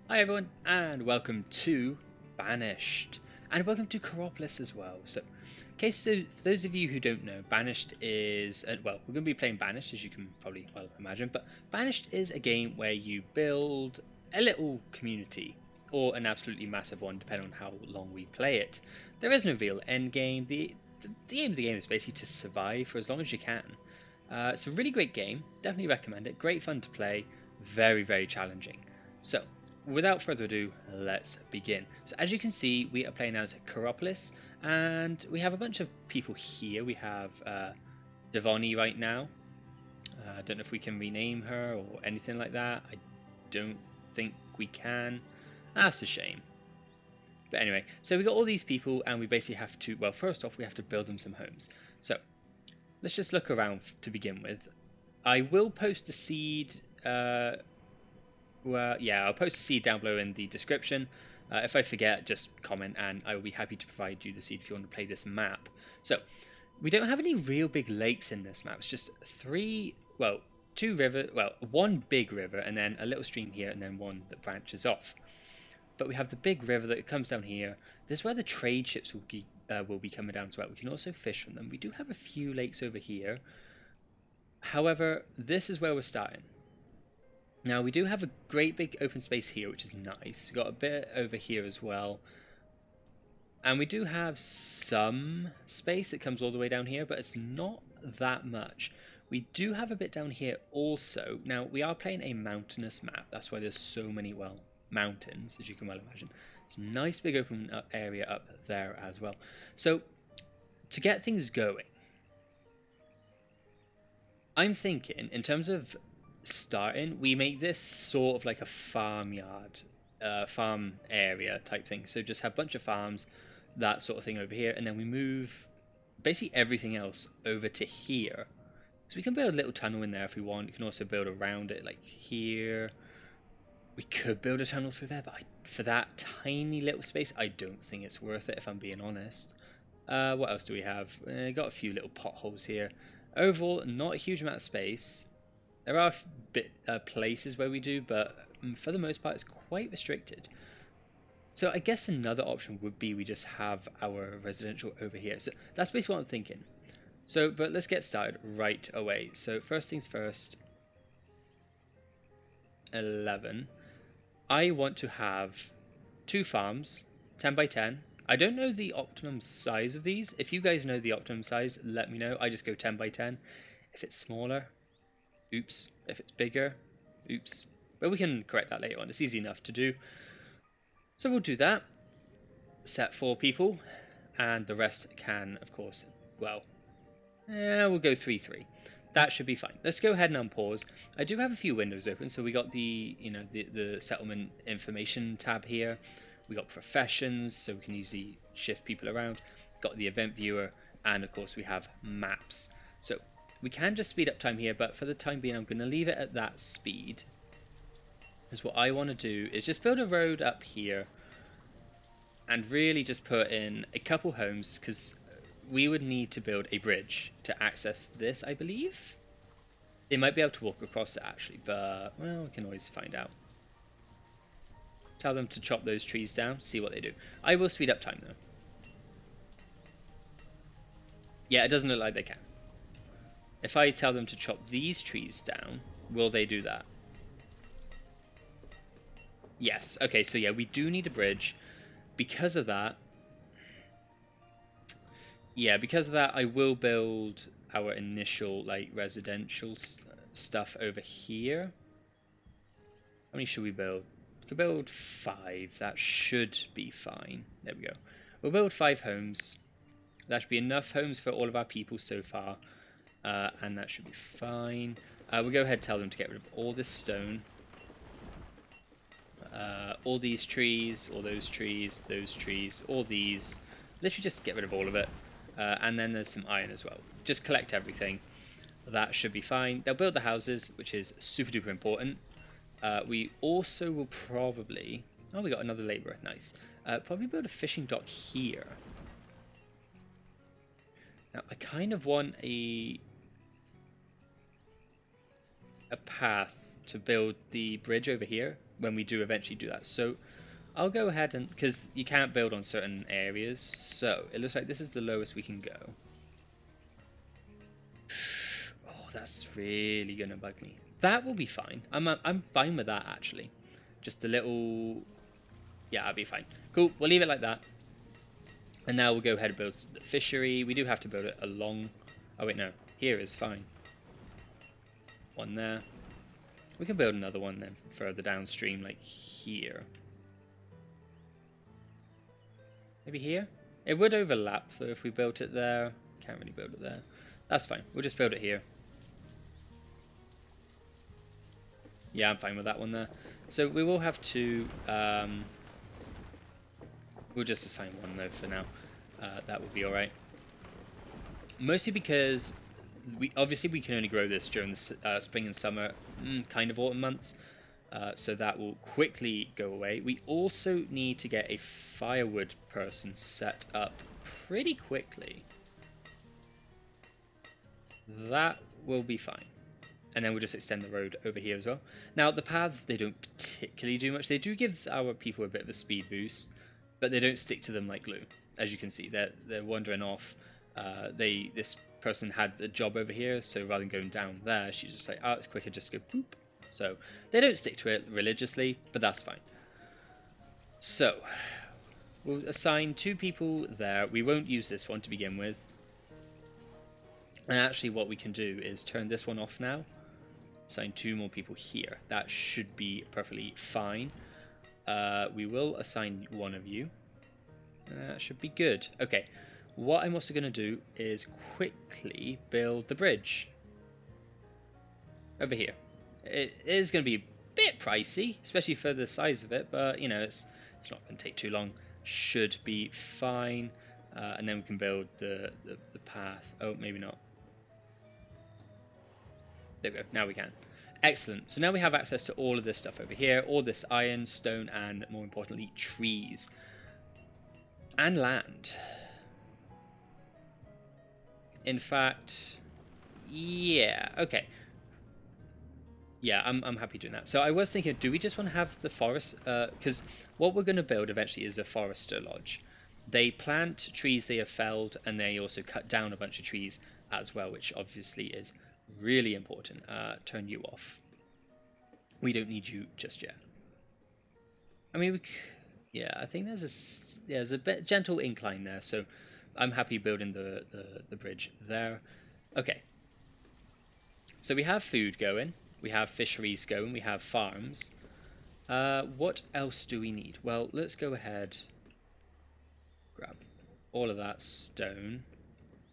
Hi everyone, and welcome to Banished, and welcome to Kuropolis as well. So, in case for those of you who don't know, Banished is well, we're going to be playing Banished, as you can probably imagine. But Banished is a game where you build a little community, or an absolutely massive one, depending on how long we play it. There is no real end game. The aim of the game is basically to survive for as long as you can. It's a really great game. Definitely recommend it. Great fun to play. Very challenging. So, without further ado, let's begin. So as you can see, we are playing as Kuropolis, and we have a bunch of people here. We have Devoni right now. I don't know if we can rename her or anything like that. I don't think we can. That's a shame. But anyway, so we got all these people, and we basically have to, well, first off, we have to build them some homes. So let's just look around to begin with. I will post the seed well, yeah, I'll post a seed down below in the description. If I forget, just comment and I will be happy to provide you the seed if you want to play this map. So, we don't have any real big lakes in this map. It's just one big river and then a little stream here and then one that branches off. But we have the big river that comes down here. This is where the trade ships will be coming down as well. We can also fish from them. We do have a few lakes over here. However, this is where we're starting. Now we do have a great big open space here, which is nice. We've got a bit over here as well. And we do have some space that comes all the way down here, but it's not that much. We do have a bit down here also. Now we are playing a mountainous map. That's why there's so many, well, mountains, as you can well imagine. It's a nice big open area up there as well. So to get things going, I'm thinking in terms of starting, we make this sort of like a farmyard, farm area type thing. So just have a bunch of farms, that sort of thing over here, and then we move basically everything else over to here. So we can build a little tunnel in there if we want. You can also build around it, like here. We could build a tunnel through there, but for that tiny little space, I don't think it's worth it, if I'm being honest. What else do we have? Got a few little potholes here. Overall, not a huge amount of space. There are places where we do, but for the most part, it's quite restricted. So I guess another option would be we just have our residential over here. So that's basically what I'm thinking. So, but let's get started right away. So first things first, 11. I want to have 2 farms, 10 by 10. I don't know the optimum size of these. If you guys know the optimum size, let me know. I just go 10 by 10. If it's smaller, oops. If it's bigger, oops. But we can correct that later on. It's easy enough to do. So we'll do that. Set 4 people. And the rest can, of course, well, we'll go 3-3. That should be fine. Let's go ahead and unpause. I do have a few windows open. So we got the settlement information tab here. We got professions, so we can easily shift people around. Got the event viewer. And of course we have maps. So we can just speed up time here, but for the time being I'm going to leave it at that speed. Because what I want to do is just build a road up here and really just put in a couple homes, because we would need to build a bridge to access this, I believe. They might be able to walk across it actually, but well, we can always find out. Tell them to chop those trees down, see what they do. I will speed up time though. Yeah, it doesn't look like they can. If I tell them to chop these trees down, will they do that? Yes. Okay, so yeah, we do need a bridge. Because of that, I will build our initial like residential stuff over here. How many should we build? We could build 5. That should be fine. There we go. We'll build 5 homes. That should be enough homes for all of our people so far. And that should be fine. We'll go ahead and tell them to get rid of all this stone. All these trees, all those trees, all these. Literally just get rid of all of it. And then there's some iron as well. Just collect everything. That should be fine. They'll build the houses, which is super duper important. We also will probably... Oh, we got another labourer. Nice. Probably build a fishing dock here. Now, I kind of want a path to build the bridge over here. when we do eventually do that. So I'll go ahead and, because you can't build on certain areas, so it looks like this is the lowest we can go. Oh, that's really gonna bug me. That will be fine. I'm fine with that actually. Just a little, yeah, I'll be fine. Cool. We'll leave it like that. And now we'll go ahead and build the fishery. We do have to build it along. Oh wait, no. Here is fine. One there. We can build another one then further downstream, like here. Maybe here? It would overlap though if we built it there. Can't really build it there. That's fine. We'll just build it here. Yeah, I'm fine with that one there. So we will have to... we'll just assign one though for now. That will be alright. Mostly because we can only grow this during the spring and summer, kind of autumn months. So that will quickly go away. We also need to get a firewood person set up pretty quickly. That will be fine. And then we'll just extend the road over here as well. Now, the paths, they don't particularly do much. They do give our people a bit of a speed boost, but they don't stick to them like glue. As you can see, they're wandering off. This person had a job over here, so rather than going down there, she's just like, oh, it's quicker just go boop. So they don't stick to it religiously, but that's fine. So we'll assign 2 people there. We won't use this one to begin with. And actually what we can do is turn this one off now. Assign 2 more people here. That should be perfectly fine. We will assign one of you. That should be good. Okay, what I'm also going to do is quickly build the bridge. Over here. It is going to be a bit pricey, especially for the size of it, but you know, it's not going to take too long. Should be fine. And then we can build the path. Oh, maybe not. There we go, now we can. Excellent. So now we have access to all of this stuff over here, all this iron, stone, and more importantly, trees. And land. In fact, yeah, okay. Yeah, I'm happy doing that. So I was thinking, do we just want to have the forest? Because what we're going to build eventually is a forester lodge. They plant trees they have felled, and they also cut down a bunch of trees as well, which obviously is really important. Turn you off. We don't need you just yet. I mean, yeah, I think there's a bit gentle incline there, so I'm happy building the bridge there. Okay. So we have food going, we have fisheries going, we have farms. What else do we need? Well, let's go ahead, grab all of that stone.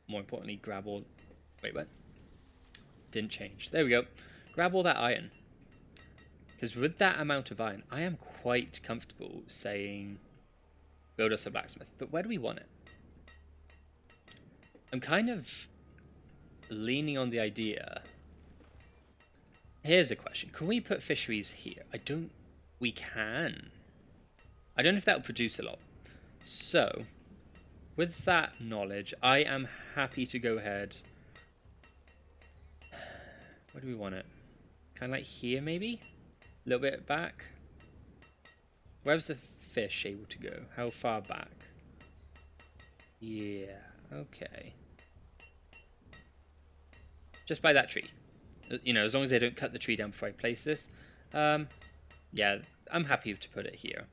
More importantly, grab all... Wait, what? Didn't change. There we go. Grab all that iron. Because with that amount of iron, I am quite comfortable saying, build us a blacksmith. But where do we want it? I'm kind of leaning on the idea. Here's a question. Can we put fisheries here? We can. I don't know if that will produce a lot. So, with that knowledge, I am happy to go ahead. Where do we want it? Kind of like here, maybe? A little bit back. Where's the fish able to go? How far back? Yeah, okay. Just by that tree. You know, as long as they don't cut the tree down before I place this. Yeah, I'm happy to put it here.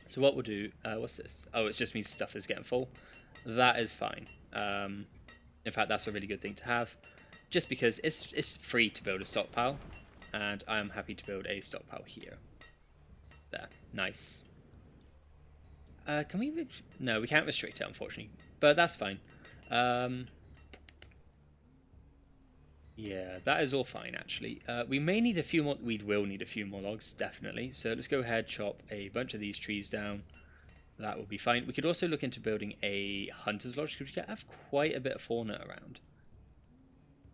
So what we'll do, what's this? Oh, it just means stuff is getting full. That is fine. In fact, that's a really good thing to have. Just because it's free to build a stockpile. And I'm happy to build a stockpile here. There, nice. Can we... No, we can't restrict it, unfortunately. But that's fine. Yeah, that is all fine, actually. We may need a few more... We will need a few more logs, definitely. So let's go ahead, chop a bunch of these trees down. That will be fine. We could also look into building a hunter's lodge, because we have quite a bit of fauna around.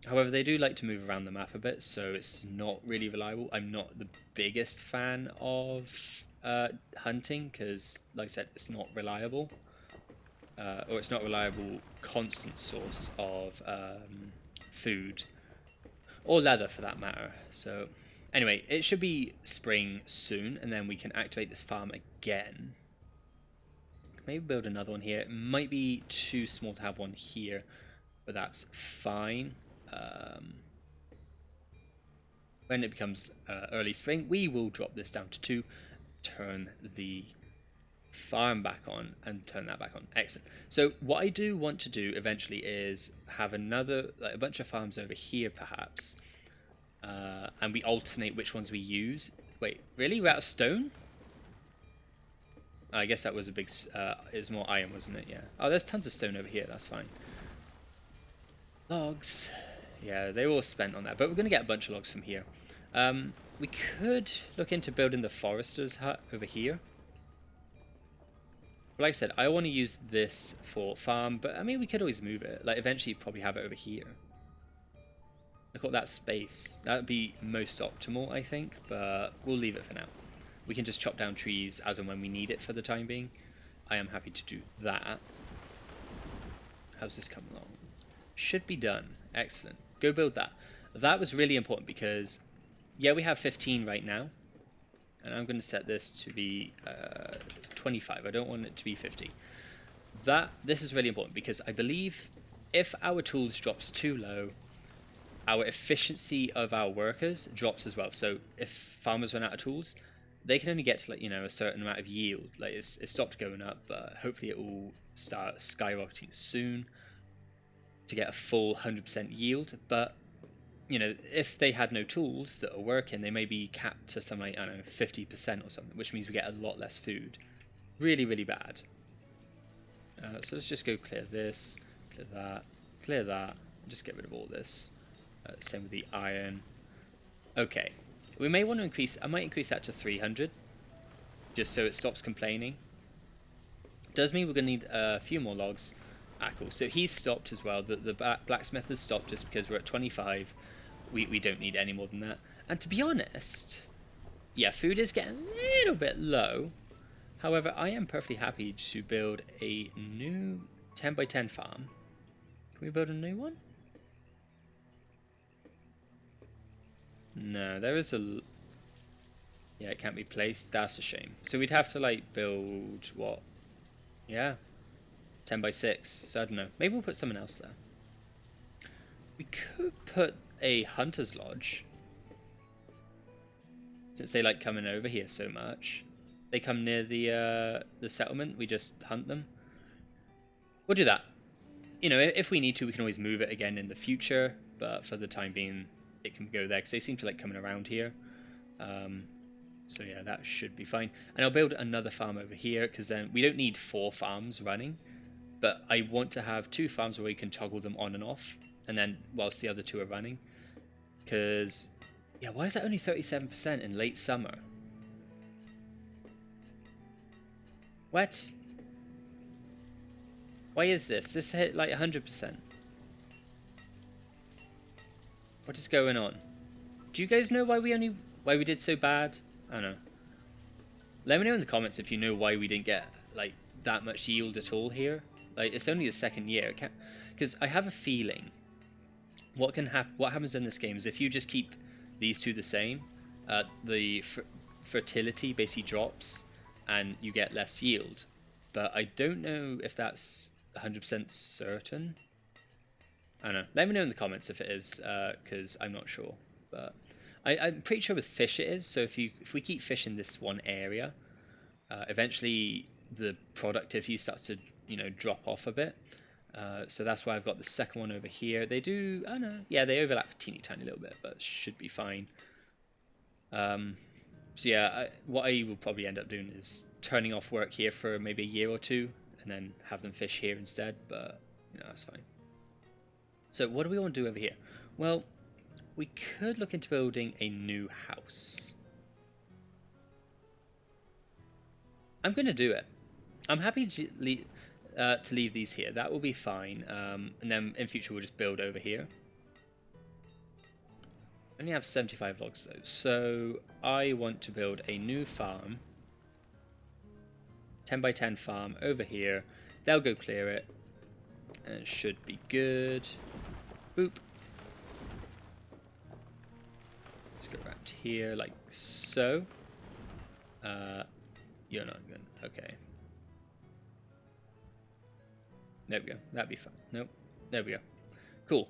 However, they do like to move around the map a bit, so it's not really reliable. I'm not the biggest fan of hunting, because, like I said, it's not reliable. Or it's not a reliable constant source of food. Or leather, for that matter. So, Anyway, it should be spring soon, and then we can activate this farm again. Maybe build another one here. It might be too small to have one here, but that's fine. When it becomes early spring, we will drop this down to 2, turn the farm back on, and turn that back on. Excellent. So what I do want to do eventually is have another, like a bunch of farms over here perhaps, and we alternate which ones we use. Wait, really? We're out of stone? I guess that was a big, it was more iron, wasn't it? Yeah. Oh, there's tons of stone over here, that's fine. Logs. Yeah, they were all spent on that, but we're going to get a bunch of logs from here. We could look into building the forester's hut over here. But like I said, I want to use this for farm, but I mean, we could always move it. Like, eventually probably have it over here. Look at that space. That would be most optimal, I think, but we'll leave it for now. We can just chop down trees as and when we need it for the time being. I am happy to do that. How's this coming along? Should be done. Excellent. Go build that. That was really important because, yeah, we have 15 right now. And I'm going to set this to be 25. I don't want it to be 50. This is really important because I believe if our tools drops too low, our efficiency of our workers drops as well. So if farmers run out of tools, they can only get to, like, you know, a certain amount of yield. Like, it stopped going up, but hopefully it will start skyrocketing soon to get a full 100% yield. But you know, if they had no tools that are working, they may be capped to something like, I don't know, 50% or something, which means we get a lot less food. Really, really bad. So let's just go clear this, clear that, and just get rid of all this. Same with the iron. Okay, we may want to increase, I might increase that to 300, just so it stops complaining. Does mean we're going to need a few more logs. Ah, cool. So he's stopped as well. The blacksmith has stopped us because we're at 25. We don't need any more than that. And to be honest, yeah, food is getting a little bit low. However, I am perfectly happy to build a new 10 by 10 farm. Can we build a new one? No, there is a... Yeah, it can't be placed. That's a shame. So we'd have to, like, build what? Yeah, 10 by 6. So I don't know. Maybe we'll put someone else there. We could put a hunter's lodge, since they like coming over here so much. They come near the settlement, we just hunt them. We'll do that. You know, if we need to, we can always move it again in the future, but for the time being it can go there because they seem to like coming around here. So yeah, that should be fine. And I'll build another farm over here because then we don't need 4 farms running, but I want to have 2 farms where we can toggle them on and off, and then whilst the other 2 are running. Because, yeah, why is that only 37% in late summer? What? Why is this? This hit like 100%. What is going on? Do you guys know why we did so bad? I don't know. Let me know in the comments if you know why we didn't get like that much yield at all here. Like, it's only the second year, because I have a feeling what happens in this game is if you just keep these 2 the same, the fertility basically drops and you get less yield. But I don't know if that's 100% certain. I don't know. Let me know in the comments if it is, because I'm not sure. But I'm pretty sure with fish it is. So if we keep fish in this one area, eventually the productivity starts to, you know, drop off a bit. So that's why I've got the second one over here. They do, I don't know, yeah, they overlap a teeny tiny little bit, but should be fine. So yeah, what I will probably end up doing is turning off work here for maybe a year or 2, and then have them fish here instead, but, you know, that's fine. So what do we want to do over here? Well, we could look into building a new house. I'm going to do it. I'm happy to leave these here. That will be fine. And then in future we'll just build over here. I only have 75 logs though, so I want to build a new farm, 10 by 10 farm over here. They'll go clear it, and it should be good. Boop. Let's go around here like so. You're not good. Okay. There we go. That'd be fine. Nope. There we go. Cool.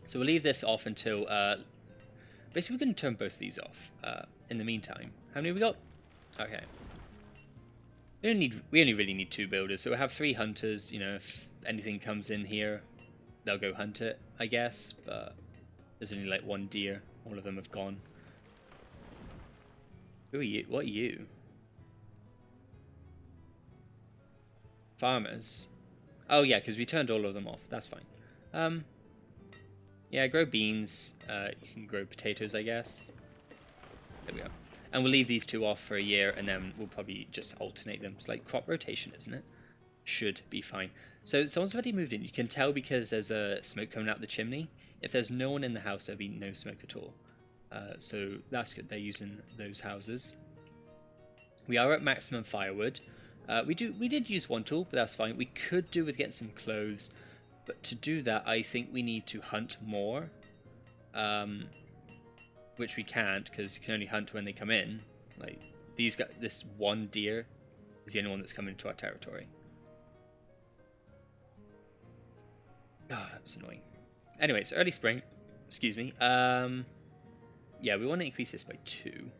So we'll leave this off until basically we're going to turn both of these off. In the meantime, how many have we got? Okay. We only really need 2 builders, so we'll have 3 hunters. You know, if anything comes in here, they'll go hunt it, I guess. But there's only like 1 deer. All of them have gone. Who are you? What are you? Farmers. Oh yeah, because we turned all of them off. That's fine. Yeah, grow beans. You can grow potatoes, I guess. There we go. And we'll leave these 2 off for a year, and then we'll probably just alternate them. It's like crop rotation, isn't it? Should be fine. So someone's already moved in. You can tell because there's a smoke coming out the chimney. If there's no one in the house, there'll be no smoke at all. So that's good. They're using those houses. We are at maximum firewood. We did use 1 tool, but that's fine. We could do with getting some clothes, but to do that, I think we need to hunt more. Which we can't because you can only hunt when they come in. Like this 1 deer is the only one that's coming into our territory. Ah, that's annoying. Anyway, it's early spring. Excuse me. Yeah, we want to increase this by 2.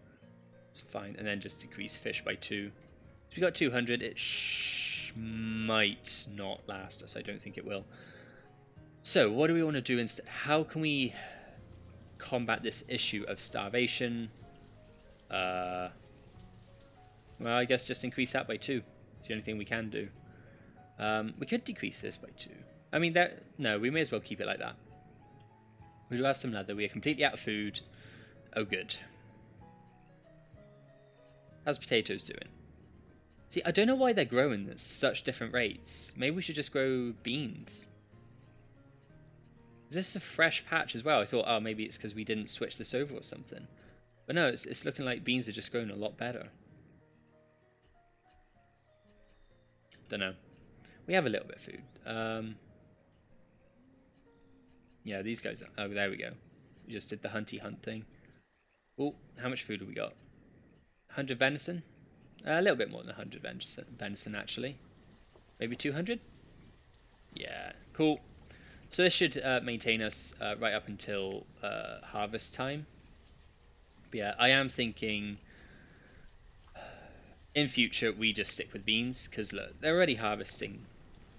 It's fine, and then just decrease fish by 2. So we got 200. It might not last us. I don't think it will. So what do we want to do instead? How can we combat this issue of starvation? Well, I guess just increase that by 2. It's the only thing we can do. We could decrease this by 2. I mean, no, we may as well keep it like that. We do have some leather. We are completely out of food. Oh, good. How's potatoes doing? See, I don't know why they're growing at such different rates. Maybe we should just grow beans. Is this a fresh patch as well? I thought, oh, maybe it's because we didn't switch this over or something. But no, it's looking like beans are just growing a lot better. Don't know. We have a little bit of food. Yeah, these guys. Oh, there we go. We just did the hunty hunt thing. Oh, how much food have we got? 100 venison? A little bit more than 100 venison, actually. Maybe 200? Yeah, cool. So this should maintain us right up until harvest time. But yeah, I am thinking in future we just stick with beans, because look, they're already harvesting.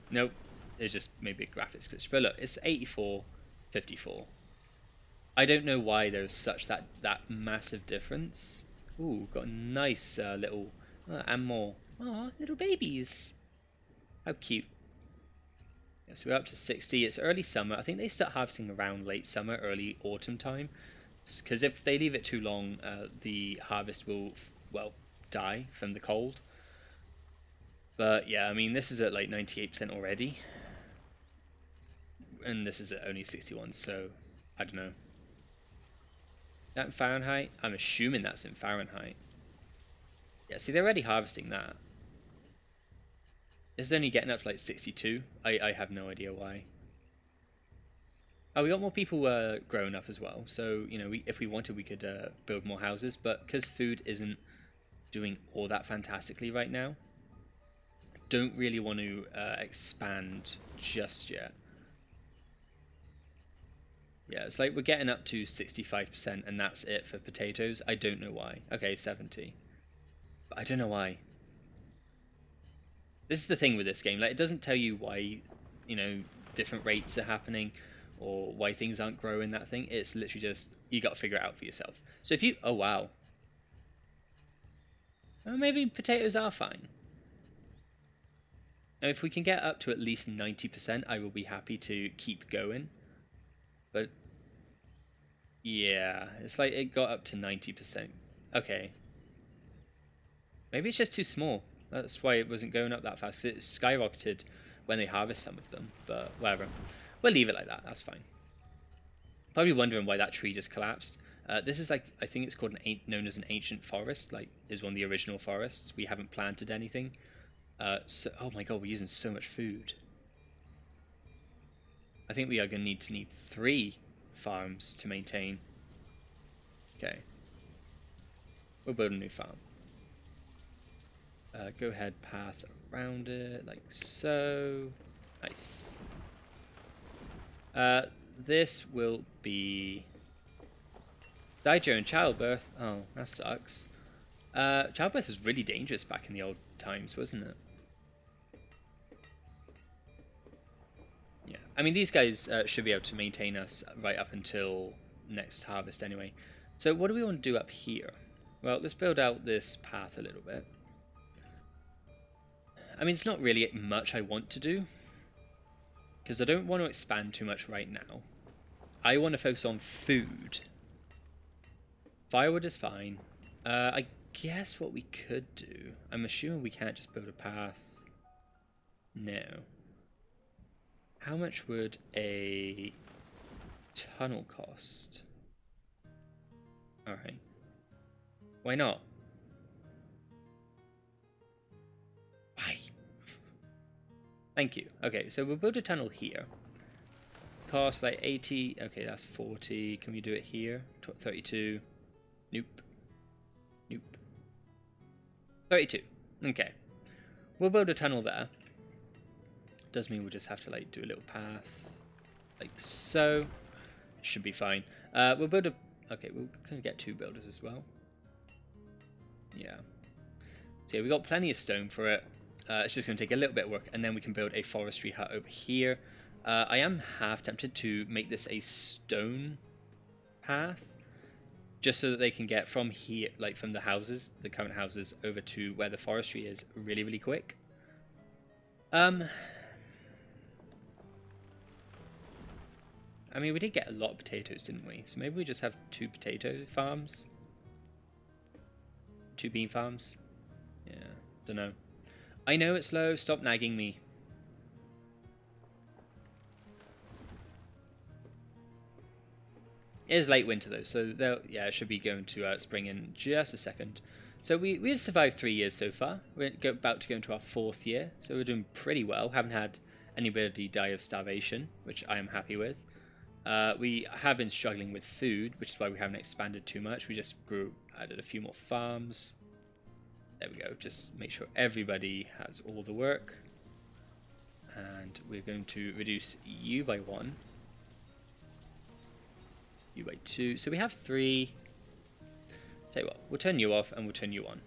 Nope, it's just maybe a graphics glitch. But look, it's 84, 54. I don't know why there's such that massive difference. Ooh, got a nice little and more. Oh, little babies. How cute. Yeah, so we're up to 60. It's early summer. I think they start harvesting around late summer, early autumn time. Because if they leave it too long, the harvest will, well, die from the cold. But yeah, I mean, this is at like 98% already. And this is at only 61, so I don't know. That in Fahrenheit? I'm assuming that's in Fahrenheit. Yeah, see, they're already harvesting that. It's only getting up to like 62. I have no idea why. Oh, we got more people growing up as well. So, you know, if we wanted, we could build more houses. But because food isn't doing all that fantastically right now, don't really want to expand just yet. Yeah, it's like we're getting up to 65% and that's it for potatoes. I don't know why. Okay, 70. But I don't know why. This is the thing with this game. Like, it doesn't tell you why, you know, different rates are happening or why things aren't growing that thing. It's literally just, you got to figure it out for yourself. So if you, oh wow. Well, maybe potatoes are fine. Now, if we can get up to at least 90%, I will be happy to keep going. But yeah, it's like it got up to 90%. Okay. Maybe it's just too small. That's why it wasn't going up that fast. 'Cause it skyrocketed when they harvest some of them. But whatever. We'll leave it like that. That's fine. Probably wondering why that tree just collapsed. This is like, I think it's called known as an ancient forest. Like, is one of the original forests. We haven't planted anything. So, oh my god, we're using so much food. I think we are going to need 3 farms to maintain. Okay. We'll build a new farm. Go ahead, path around it, like so. Nice. This will be... Die during childbirth. Oh, that sucks. Childbirth was really dangerous back in the old times, wasn't it? Yeah. I mean, these guys should be able to maintain us right up until next harvest anyway. So what do we want to do up here? Well, let's build out this path a little bit. I mean, it's not really much I want to do, because I don't want to expand too much right now. I want to focus on food. Firewood is fine. I guess what we could do... I'm assuming we can't just build a path. No. How much would a tunnel cost? Alright. Why not? Why? Thank you. Okay, so we'll build a tunnel here. Cost like 80. Okay, that's 40. Can we do it here? 32. Nope. Nope. 32. Okay. We'll build a tunnel there. Does mean we'll just have to like do a little path. Like so. Should be fine. We'll build a... Okay, we're going to get 2 builders as well. Yeah. So yeah, we got plenty of stone for it. It's just going to take a little bit of work, and then we can build a forestry hut over here. I am half tempted to make this a stone path, just so that they can get from here, like from the houses, the current houses, over to where the forestry is really, really quick. I mean, we did get a lot of potatoes, didn't we? So maybe we just have 2 potato farms? 2 bean farms? Yeah, don't know. I know it's low, stop nagging me. It is late winter though, so yeah, it should be going to spring in just a second. So we've survived 3 years so far. We're about to go into our 4th year, so we're doing pretty well. Haven't had anybody die of starvation, which I am happy with. We have been struggling with food, which is why we haven't expanded too much. We just added a few more farms. There we go, just make sure everybody has all the work. And we're going to reduce you by 1. You by 2. So we have 3. Tell you what, we'll turn you off and we'll turn you on.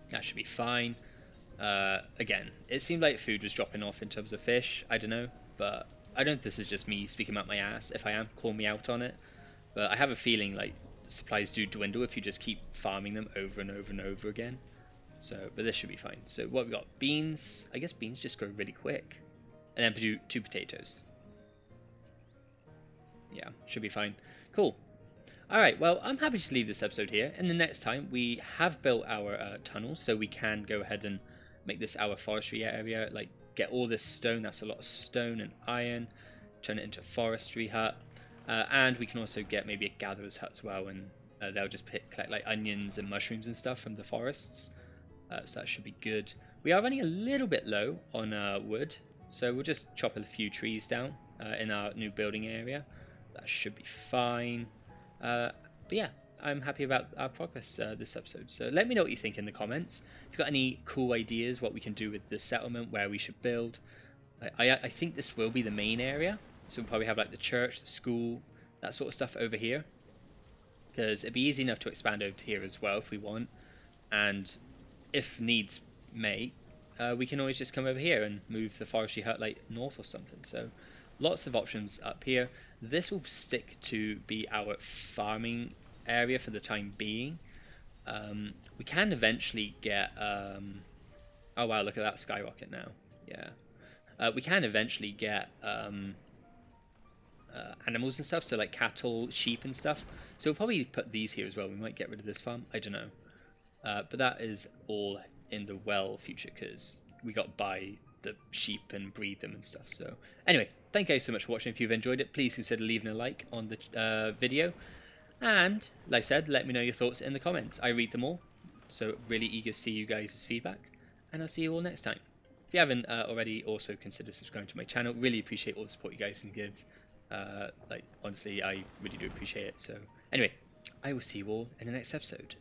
That should be fine. Again, it seemed like food was dropping off in terms of fish. I don't know, but I don't know if this is just me speaking out my ass. If I am, call me out on it. But I have a feeling like supplies do dwindle if you just keep farming them over and over and over again. So, but this should be fine. So what we got? Beans. I guess beans just grow really quick. And then produce 2 potatoes. Yeah, should be fine. Cool. Alright, well, I'm happy to leave this episode here. In the next time, we have built our tunnel, so we can go ahead and make this our forestry area. Like, get all this stone, that's a lot of stone and iron, turn it into a forestry hut. And we can also get maybe a gatherer's hut as well, and they'll just collect like onions and mushrooms and stuff from the forests. So that should be good. We are running a little bit low on wood, so we'll just chop a few trees down in our new building area. That should be fine. But yeah, I'm happy about our progress this episode. So let me know what you think in the comments. If you've got any cool ideas what we can do with the settlement, where we should build. I think this will be the main area. So we'll probably have like the church, the school, that sort of stuff over here. Because it'd be easy enough to expand over to here as well if we want. And if needs may, we can always just come over here and move the forestry hut like north or something. So lots of options up here. This will stick to be our farming area for the time being. We can eventually get... oh wow, look at that skyrocket now. Yeah. We can eventually get animals and stuff, so like cattle, sheep and stuff. So we'll probably put these here as well. We might get rid of this farm. I don't know. But that is all in the well future, because we got to buy the sheep and breed them and stuff. So anyway, thank you guys so much for watching. If you've enjoyed it, please consider leaving a like on the video, and like I said, let me know your thoughts in the comments. I read them all, so really eager to see you guys' feedback, and I'll see you all next time. If you haven't already, also consider subscribing to my channel. Really appreciate all the support you guys can give. Like honestly, I really do appreciate it. So anyway, I will see you all in the next episode.